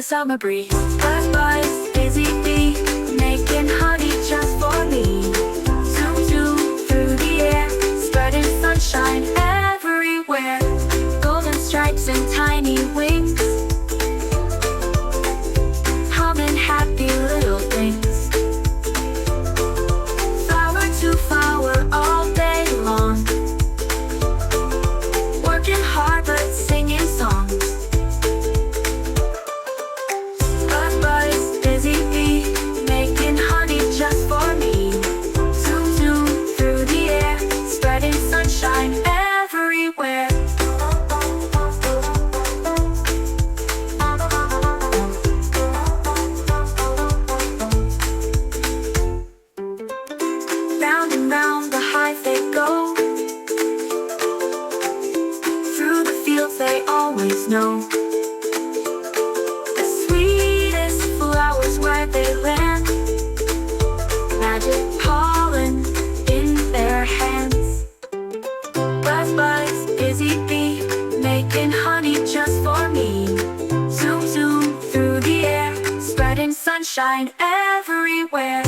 summer breeze. Buzz, buzz, busy bee, making honey just for me. Zoom, zoom through the air, spreading sunshine everywhere. Golden stripes and tiny wings, humming happy little things. Flower to flower all day long, working hard but singing songs. Buzz, buzz, busy bee, making honey just for me. Zoom, zoom through the air, spreading sunshine everywhere. Round and round the hive they go, through the fields they always know. The sweetest flowers where they land, magic pollen in their hands. Buzz, buzz, busy bee, making honey just for me. Zoom, zoom through the air, spreading sunshine everywhere.